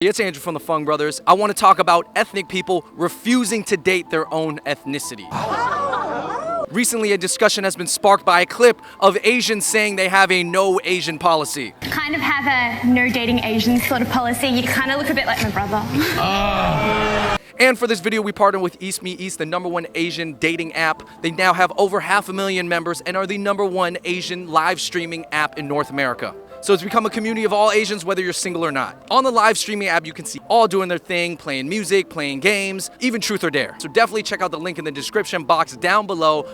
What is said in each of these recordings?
It's Andrew from the Fungbros. I want to talk about ethnic people refusing to date their own ethnicity. Recently, a discussion has been sparked by a clip of Asians saying they have a no Asian policy. Kind of have a no dating Asian sort of policy. You kind of look a bit like my brother. And for this video, we partnered with East Meet East, the #1 Asian dating app. They now have over 500,000 members and are the #1 Asian live streaming app in North America. So it's become a community of all Asians, whether you're single or not. On the live streaming app, you can see all doing their thing, playing music, playing games, even truth or dare. So definitely check out the link in the description box down below.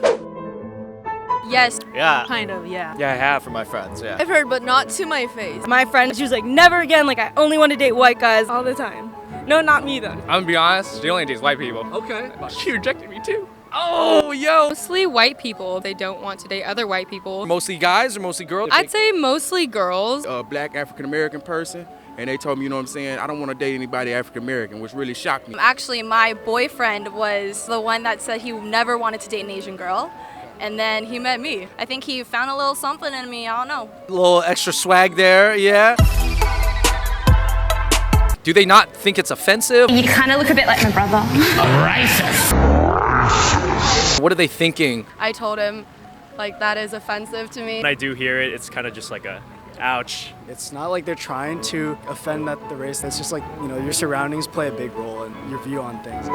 Yes. Yeah. Kind of, yeah. Yeah, I have for my friends, yeah. I've heard, but not to my face. My friend, she was like, never again, like I only want to date white guys all the time. No, not me though. I'm gonna be honest, she only dates white people. Okay. She rejected me too. Oh, yo. Mostly white people. They don't want to date other white people. Mostly guys or mostly girls? I'd say mostly girls. A black African-American person, and they told me, you know what I'm saying, I don't want to date anybody African-American, which really shocked me. Actually, my boyfriend was the one that said he never wanted to date an Asian girl. And then he met me. I think he found a little something in me, I don't know. A little extra swag there, yeah. Do they not think it's offensive? You kind of look a bit like my brother. What are they thinking? I told him, like, that is offensive to me. When I do hear it, it's kind of just like a, ouch. It's not like they're trying to offend the race. It's just like, you know, your surroundings play a big role in your view on things.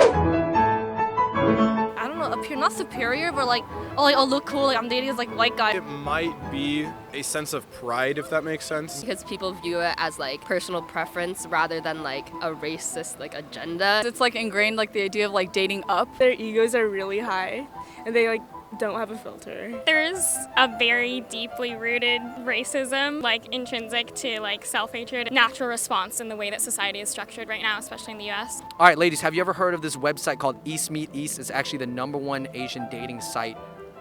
I don't know, appear not superior, but like, oh, look cool, like I'm dating this like white guy. It might be a sense of pride, if that makes sense. Because people view it as like personal preference rather than like a racist like agenda. It's like ingrained like the idea of like dating up. Their egos are really high and they like don't have a filter. There's a very deeply rooted racism, like intrinsic to like self-hatred, natural response in the way that society is structured right now, especially in the US. All right, ladies, have you ever heard of this website called East Meet East? It's actually the #1 Asian dating site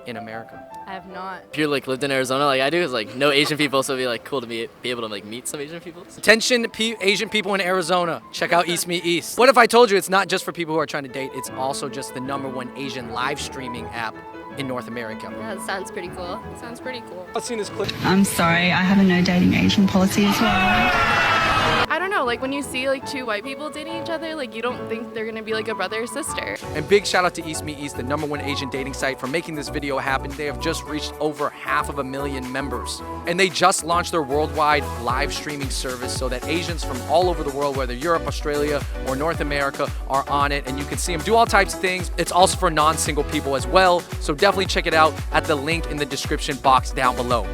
in America. I have not. If you like lived in Arizona like I do, it's like no Asian people, so it'd be like cool to be able to like meet some Asian people. Attention Asian people in Arizona, check out East Meet East. What if I told you it's not just for people who are trying to date, it's also just the #1 Asian live streaming app in North America? Yeah, that sounds pretty cool. Sounds pretty cool. I've seen this clip. I'm sorry, I have a no dating Asian policy as well. I don't know, like when you see like two white people dating each other, like you don't think they're gonna be like a brother or sister. And big shout out to East Meet East, the #1 Asian dating site, for making this video happen. They have just reached over 500,000 members. And they just launched their worldwide live streaming service so that Asians from all over the world, whether Europe, Australia, or North America, are on it. And you can see them do all types of things. It's also for non-single people as well. So definitely check it out at the link in the description box down below.